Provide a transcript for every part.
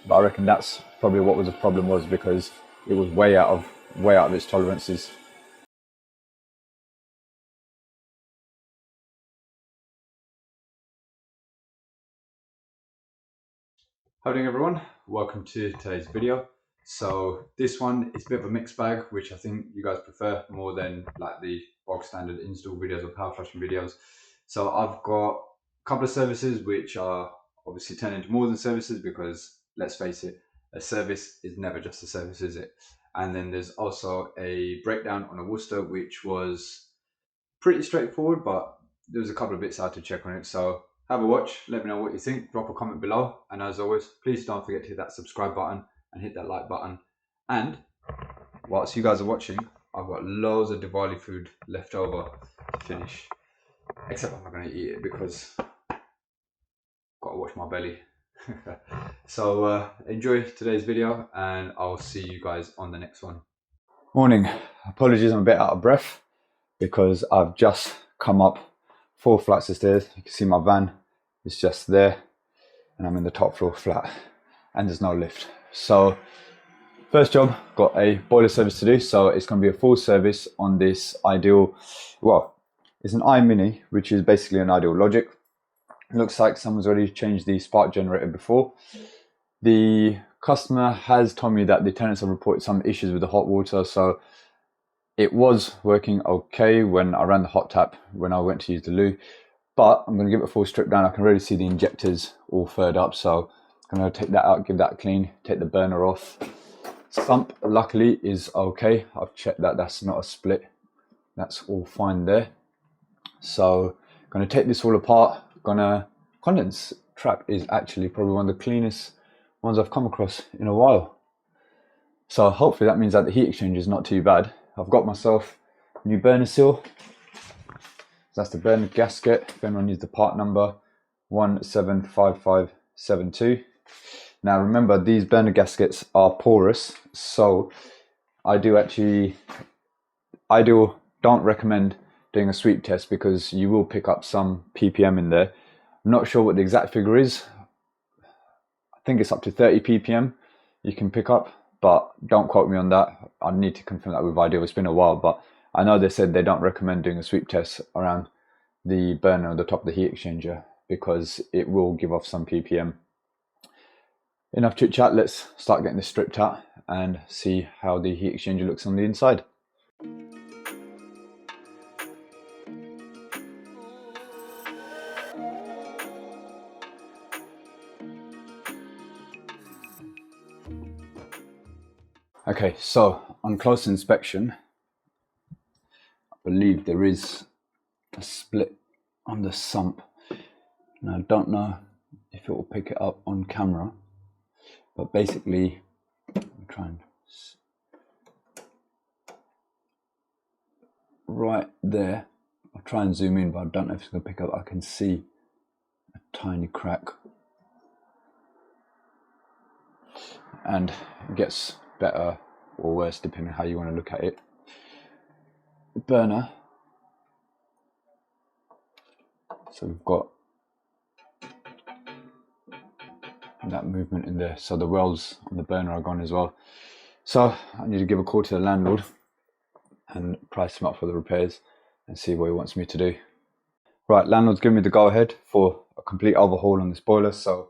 but I reckon that's probably what was the problem, was because it was way out of its tolerances. How are you doing, everyone? Welcome to today's video. So this one is a bit of a mixed bag, which I think you guys prefer more than like the bog standard install videos or power flushing videos. So I've got a couple of services which are obviously turning into more than services, because let's face it, a service is never just a service, is it? And then there's also a breakdown on a Worcester, which was pretty straightforward, but there was a couple of bits I had to check on it. So have a watch, let me know what you think, drop a comment below, and as always, please don't forget to hit that subscribe button and hit that like button. And whilst you guys are watching, I've got loads of Diwali food left over to finish, except I'm not going to eat it because I've got to watch my belly. So enjoy today's video, and I'll see you guys on the next one. Morning. Apologies, I'm a bit out of breath because I've just come up 4 flights of stairs. You can see my van is just there, and I'm in the top floor flat, and there's no lift. So first job, got a boiler service to do. So it's going to be a full service on this Ideal, well, it's an iMini, which is basically an Ideal Logic. It looks like someone's already changed the spark generator before. The customer has told me that the tenants have reported some issues with the hot water, so it was working okay when I ran the hot tap when I went to use the loo, but I'm going to give it a full strip down. I can already see the injectors all furred up, so I'm going to take that out, give that a clean, take the burner off. Sump luckily is okay. I've checked that that's not a split. That's all fine there. So I'm going to take this all apart. Condense trap is actually probably one of the cleanest ones I've come across in a while. So hopefully that means that the heat exchanger is not too bad. I've got myself a new burner seal. That's the burner gasket. If anyone needs the part number, 175572. Now remember, these burner gaskets are porous, so I don't recommend doing a sweep test because you will pick up some ppm in there. I'm not sure what the exact figure is. I think it's up to 30 ppm you can pick up, but don't quote me on that. I need to confirm that with Ideal. It's been a while, but I know they said they don't recommend doing a sweep test around the burner on the top of the heat exchanger because it will give off some ppm. Enough chit chat, let's start getting this stripped out and see how the heat exchanger looks on the inside. Okay, so on close inspection, I believe there is a split on the sump. Now I don't know if it will pick it up on camera, but basically, let me try and right there. I'll try and zoom in, but I don't know if it's going to pick up. I can see a tiny crack, and it gets better or worse depending on how you want to look at it. The burner, so we've got that movement in there, so the welds on the burner are gone as well. So I need to give a call to the landlord and price him up for the repairs and see what he wants me to do. Right, landlord's given me the go ahead for a complete overhaul on this boiler. So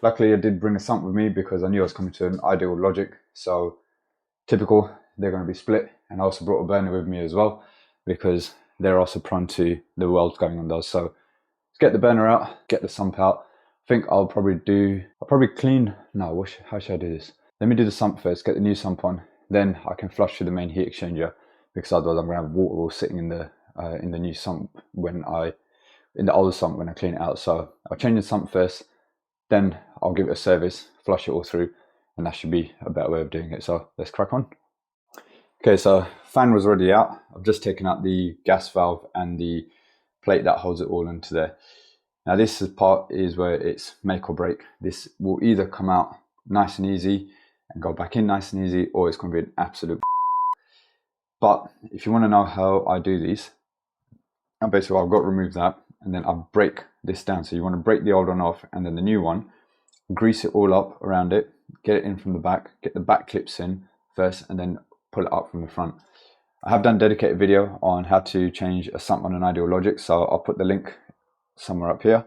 luckily I did bring a sump with me because I knew I was coming to an Ideal Logic, so typical, they're going to be split. And I also brought a burner with me as well because they're also prone to the welds going on those. So let's get the burner out, get the sump out. I think how should I do this? Let me do the sump first, get the new sump on, then I can flush through the main heat exchanger, because otherwise I'm going to have water all sitting in the new sump in the old sump when I clean it out. So I'll change the sump first, then I'll give it a service, flush it all through, and that should be a better way of doing it. So let's crack on. Okay, so fan was already out. I've just taken out the gas valve and the plate that holds it all into there. Now this part is where it's make or break. This will either come out nice and easy and go back in nice and easy, or it's going to be an absolute. But if you want to know how I do these, basically I've got to remove that, and then I break this down. So you want to break the old one off, and then the new one, grease it all up around it, get it in from the back, get the back clips in first, and then pull it up from the front. I have done a dedicated video on how to change a sump on an Ideal Logic, so I'll put the link somewhere up here,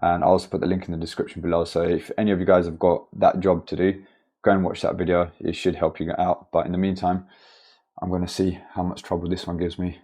and I'll also put the link in the description below. So if any of you guys have got that job to do, go and watch that video. It should help you out. But in the meantime, I'm going to see how much trouble this one gives me.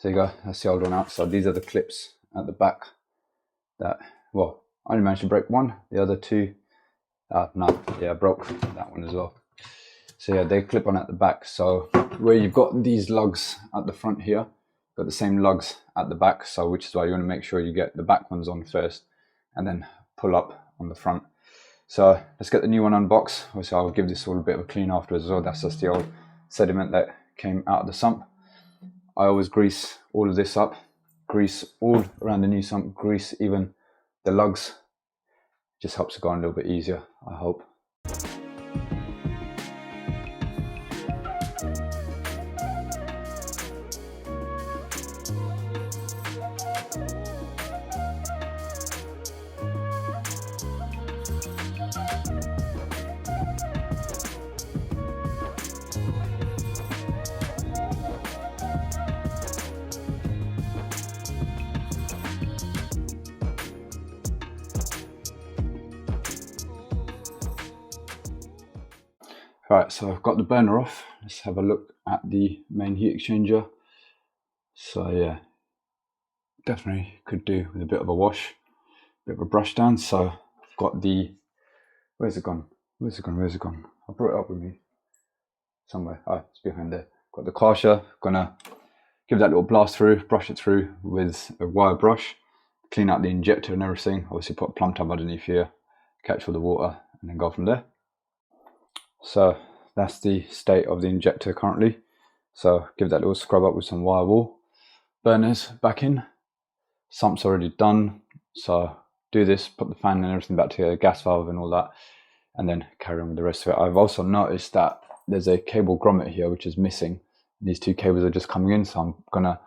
So there you go, that's the old one out. So these are the clips at the back that, well, I only managed to break one, the other two, I broke that one as well. So yeah, they clip on at the back. So where you've got these lugs at the front here, got the same lugs at the back. So which is why you want to make sure you get the back ones on first and then pull up on the front. So let's get the new one unboxed. Obviously I'll give this all a bit of a clean afterwards as well. That's just the old sediment that came out of the sump. I always grease all of this up, grease all around the new sump, grease even the lugs. Just helps it go on a little bit easier, I hope. Right, so I've got the burner off. Let's have a look at the main heat exchanger. So yeah, definitely could do with a bit of a wash, a bit of a brush down. So I've got the, where's it gone? Where's it gone? I brought it up with me somewhere. Oh, it's behind there. Got the Karsha, gonna give that little blast through, brush it through with a wire brush, clean out the injector and everything. Obviously put a plumb tub underneath here, catch all the water, and then go from there. So that's the state of the injector currently. So give that little scrub up with some wire wool. Burners back in. Sump's already done. So do this, put the fan and everything back together, gas valve and all that, and then carry on with the rest of it. I've also noticed that there's a cable grommet here which is missing. These two cables are just coming in, so I'm gonna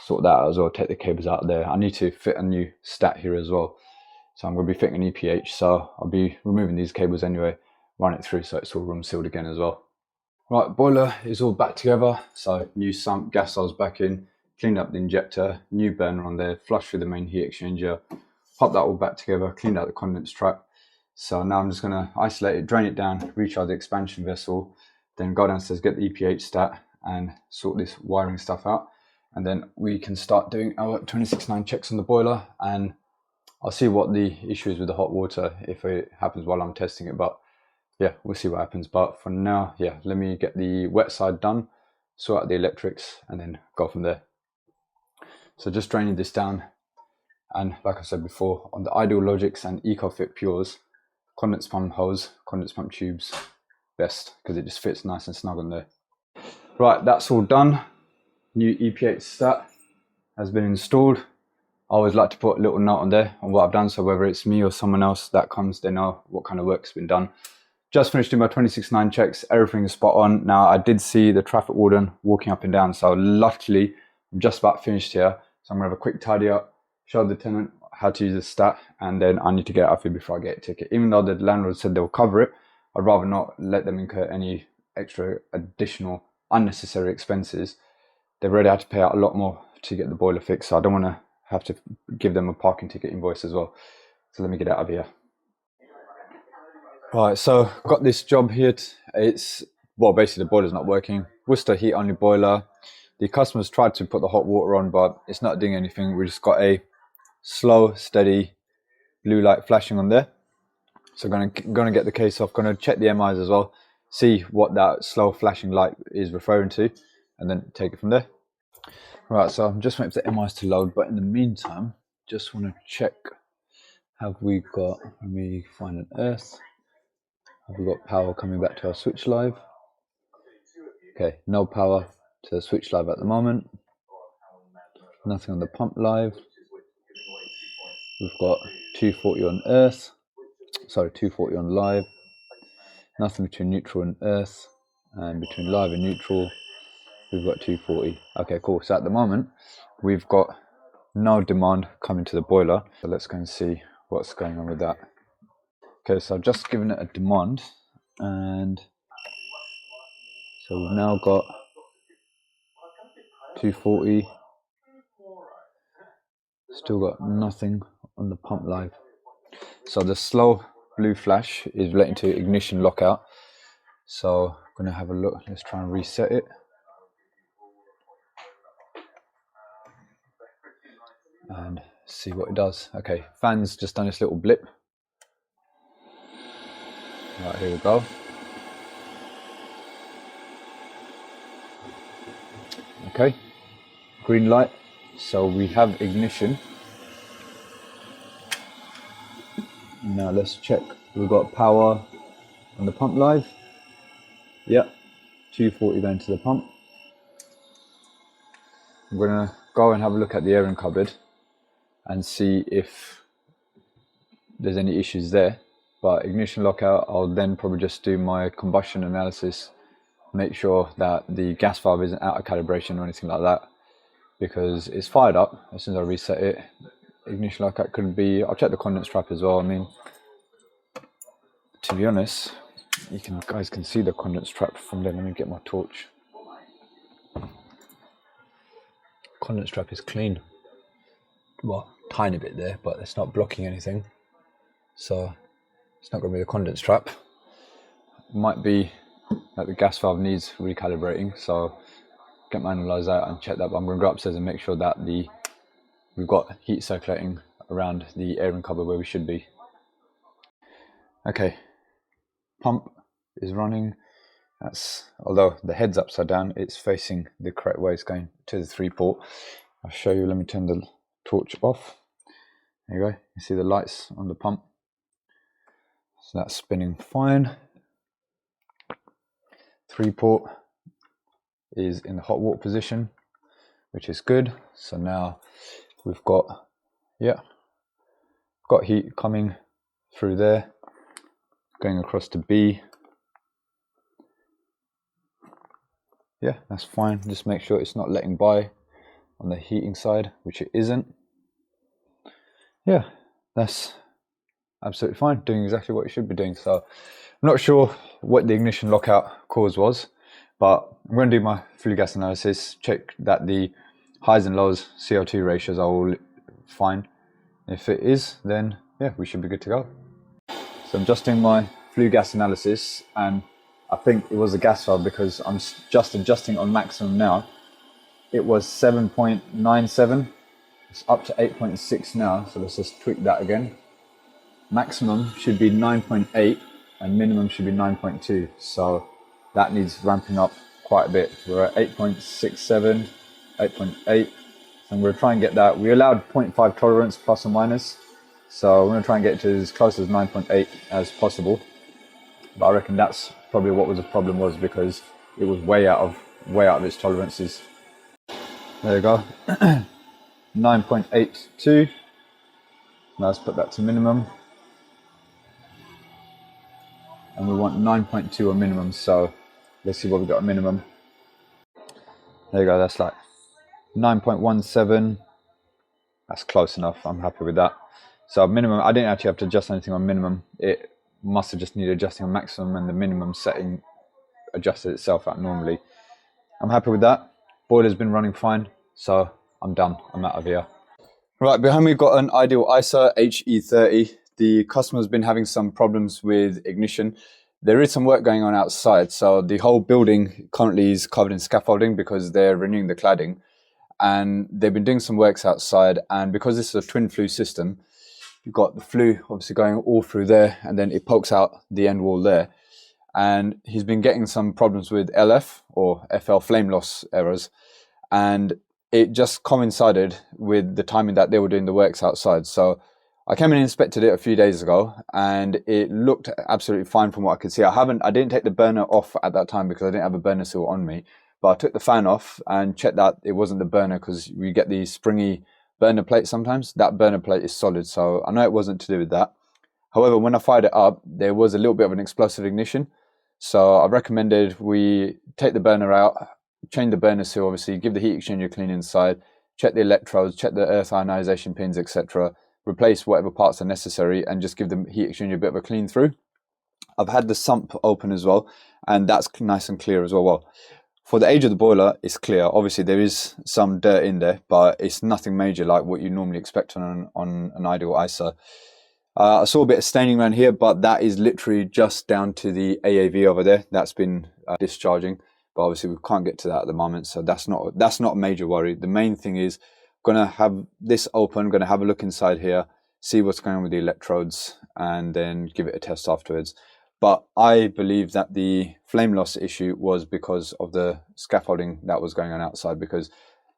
sort that out as well, take the cables out there. I need to fit a new stat here as well. So I'm gonna be fitting an EPH, so I'll be removing these cables anyway, run it through so it's all room sealed again as well. Right, boiler is all back together. So new sump, gas holes back in, cleaned up the injector, new burner on there, flushed through the main heat exchanger, pop that all back together, cleaned out the condense trap. So now I'm just gonna isolate it, drain it down, recharge the expansion vessel, then go downstairs, get the EPH stat and sort this wiring stuff out. And then we can start doing our 26.9 checks on the boiler, and I'll see what the issue is with the hot water if it happens while I'm testing it. But yeah, we'll see what happens. But for now, yeah, let me get the wet side done, sort out the electrics, and then go from there. So just draining this down, and like I said before, on the Ideal Logics and EcoFit Pures, condense pump hose, condense pump tubes, best, because it just fits nice and snug on there. Right, that's all done. New EPH stat has been installed. I always like to put a little note on there on what I've done, so whether it's me or someone else that comes, they know what kind of work's been done. Just finished doing my 26.9 checks, everything is spot on. Now I did see the traffic warden walking up and down, so luckily I'm just about finished here. So I'm gonna have a quick tidy up, show the tenant how to use the stat, and then I need to get out of here before I get a ticket. Even though the landlord said they'll cover it, I'd rather not let them incur any extra additional unnecessary expenses. They've already had to pay out a lot more to get the boiler fixed, so I don't want to have to give them a parking ticket invoice as well. So let me get out of here. Right, so got this job here. It's, well, basically the boiler's not working. Worcester heat only boiler. The customers tried to put the hot water on, but it's not doing anything. We just got a slow, steady blue light flashing on there. So I'm gonna get the case off, gonna check the MIs as well, see what that slow flashing light is referring to, and then take it from there. Right, so I'm just waiting for the MIs to load, but in the meantime, just want to check, have we got, let me find an earth, have we got power coming back to our switch live? Okay, no power to the switch live at the moment. Nothing on the pump live. We've got 240 on earth. Sorry, 240 on live. Nothing between neutral and earth. And between live and neutral, we've got 240. Okay, cool. So at the moment, we've got no demand coming to the boiler. So let's go and see what's going on with that. Okay, so I've just given it a demand, and so we've now got 240. Still got nothing on the pump live. So the slow blue flash is relating to ignition lockout. So I'm going to have a look. Let's try and reset it. And see what it does. Okay, fan's just done this little blip. Right, here we go. Okay, green light. So we have ignition. Now let's check. We've got power on the pump live. Yep, 240 going to the pump. I'm going to go and have a look at the airing cupboard and see if there's any issues there. But ignition lockout, I'll then probably just do my combustion analysis, make sure that the gas valve isn't out of calibration or anything like that, because it's fired up as soon as I reset it. Ignition lockout could be, I'll check the condense trap as well. I mean, to be honest, guys can see the condense trap from there. Let me get my torch. Condense trap is clean. Well, tiny bit there, but it's not blocking anything. So it's not going to be the condense trap. It might be that the gas valve needs recalibrating. So get my analyzer out and check that. But I'm going to go upstairs and make sure that we've got heat circulating around the airing cupboard where we should be. Okay, pump is running. That's, although the head's upside down, it's facing the correct way. It's going to the 3-port. I'll show you. Let me turn the torch off. There you go. You see the lights on the pump. So that's spinning fine. 3-port is in the hot water position, which is good. So now we've got, got heat coming through there, going across to B. Yeah, that's fine. Just make sure it's not letting by on the heating side, which it isn't. Yeah, that's absolutely fine, doing exactly what it should be doing. So I'm not sure what the ignition lockout cause was, but I'm going to do my flue gas analysis, check that the highs and lows CO2 ratios are all fine. If it is, then yeah, we should be good to go. So I'm just doing my flue gas analysis, and I think it was a gas valve because I'm just adjusting on maximum now. It was 7.97. It's up to 8.6 now, so let's just tweak that again. Maximum should be 9.8 and minimum should be 9.2, so that needs ramping up quite a bit. We're at 8.67, 8.8, and we're trying to get that. We allowed 0.5 tolerance plus or minus, so we're going to try and get to as close as 9.8 as possible. But I reckon that's probably what was the problem, was because it was way out of its tolerances. There you go. 9.82. Now let's put that to minimum. And we want 9.2 a minimum, so let's see what we got at minimum. There you go, that's like 9.17. That's close enough, I'm happy with that. So minimum, I didn't actually have to adjust anything on minimum. It must have just needed adjusting on maximum, and the minimum setting adjusted itself out normally. I'm happy with that. Boiler's been running fine, so I'm done. I'm out of here. Right, behind me we've got an Ideal ISA HE30. The customer's been having some problems with ignition. There is some work going on outside, so the whole building currently is covered in scaffolding because they're renewing the cladding, and they've been doing some works outside. And because this is a twin flue system, you've got the flue obviously going all through there, and then it pokes out the end wall there. And he's been getting some problems with LF or FL flame loss errors, and it just coincided with the timing that they were doing the works outside. So I came and inspected it a few days ago, and it looked absolutely fine from what I could see. I didn't take the burner off at that time because I didn't have a burner seal on me, but I took the fan off and checked that it wasn't the burner, because we get these springy burner plates sometimes. That burner plate is solid, so I know it wasn't to do with that. However, when I fired it up, there was a little bit of an explosive ignition. So I recommended we take the burner out, change the burner seal, obviously, give the heat exchanger a clean inside, check the electrodes, check the earth ionization pins, etc., replace whatever parts are necessary, and just give the heat exchanger a bit of a clean through. I've had the sump open as well, and that's nice and clear as well. For the age of the boiler, it's clear. Obviously, there is some dirt in there, but it's nothing major like what you normally expect on an ideal ISO. I saw a bit of staining around here, but that is literally just down to the AAV over there. That's been discharging, but obviously we can't get to that at the moment, so that's not a major worry. The main thing is, gonna have this open, gonna have a look inside here, see what's going on with the electrodes, and then give it a test afterwards. But I believe that the flame loss issue was because of the scaffolding that was going on outside, because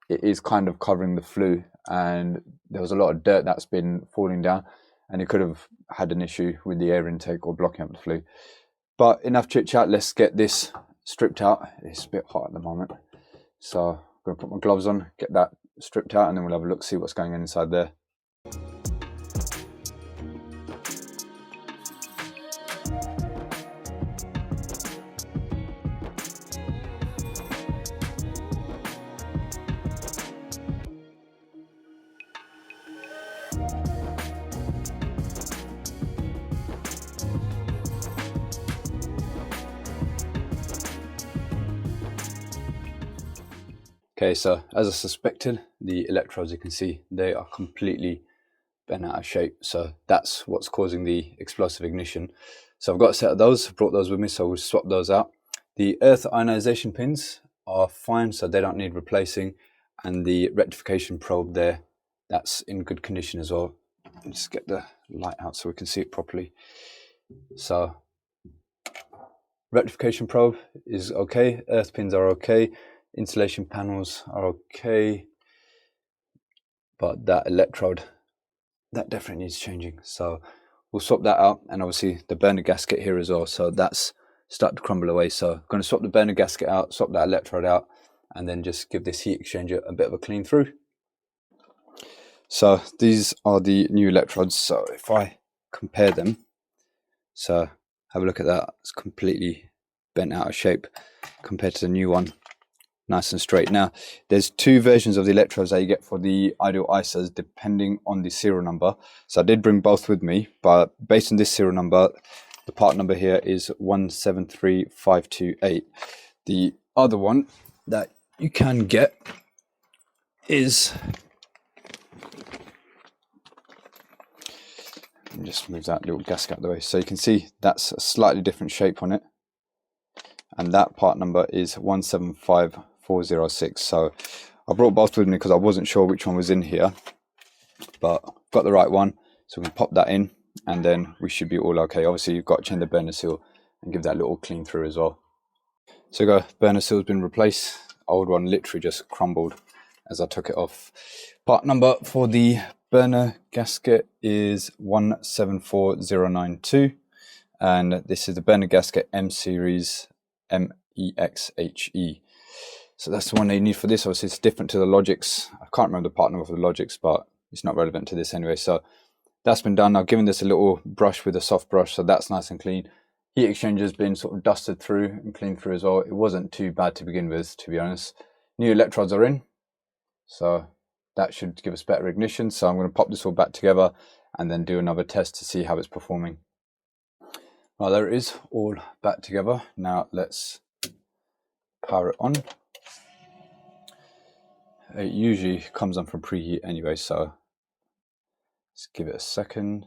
it is kind of covering the flue, and there was a lot of dirt that's been falling down, and it could have had an issue with the air intake or blocking up the flue. But enough chit chat, let's get this stripped out. It's a bit hot at the moment, so I'm gonna put my gloves on, get that stripped out, and then we'll have a look, see what's going on inside there. Okay, so as I suspected, the electrodes, you can see, they are completely bent out of shape. So that's what's causing the explosive ignition. So I've got a set of those, brought those with me, so we'll swap those out. The earth ionization pins are fine, so they don't need replacing. And the rectification probe there, that's in good condition as well. Just get the light out so we can see it properly. So rectification probe is okay, earth pins are okay, insulation panels are okay, but that electrode, that definitely needs changing. So we'll swap that out, and obviously the burner gasket here as well, so that's started to crumble away. So I'm going to swap the burner gasket out, swap that electrode out, and then just give this heat exchanger a bit of a clean through. So these are the new electrodes. So if I compare them, so have a look at that, it's completely bent out of shape compared to the new one, nice and straight. Now there's two versions of the electrodes that you get for the ideal ISOs depending on the serial number. So I did bring both with me, but based on this serial number, the part number here is 173528. The other one that you can get is, let me just move that little gasket out of the way, so you can see that's a slightly different shape on it, and that part number is 175406. So I brought both with me because I wasn't sure which one was in here, but got the right one, so we can pop that in and then we should be all okay. Obviously you've got to change the burner seal and give that little clean through as well. So go, burner seal's been replaced. Old one literally just crumbled as I took it off. Part number for the burner gasket is 174092, and this is the burner gasket M series MEXHE. So that's the one they need for this. Obviously it's different to the Logics. I can't remember the part number for the Logics, but it's not relevant to this anyway. So that's been done. I've given this a little brush with a soft brush, so that's nice and clean. Heat exchanger has been sort of dusted through and cleaned through as well. It wasn't too bad to begin with, to be honest. New electrodes are in, so that should give us better ignition. So I'm going to pop this all back together and then do another test to see how it's performing. Well, there it is, all back together. Now let's power it on. It usually comes on from preheat anyway, so let's give it a second.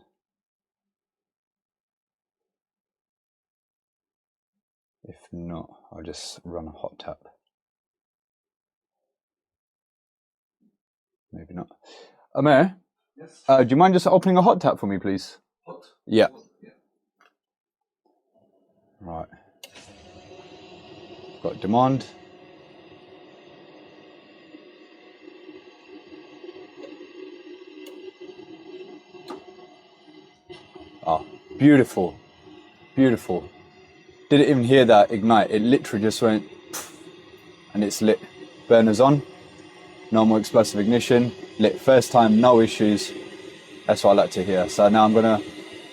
If not, I'll just run a hot tap. Maybe not. Amir, Yes. do you mind just opening a hot tap for me, please? Hot? Yeah. Yeah. Right. Got demand. Beautiful, beautiful. Didn't even hear that ignite. It literally just went and it's lit. Burners on, normal explosive ignition, lit first time, no issues. That's what I like to hear. So now I'm gonna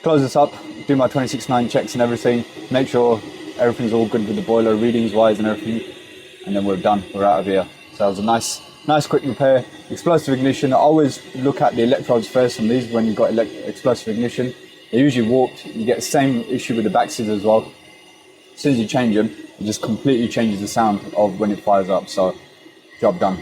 close this up, do my 26.9 checks and everything, make sure everything's all good with the boiler, readings wise and everything, and then we're done, we're out of here. So that was a nice quick repair. Explosive ignition, I always look at the electrodes first on these when you've got explosive ignition. They're usually warped. You get the same issue with the back scissors as well. As soon as you change them, it just completely changes the sound of when it fires up. So, job done.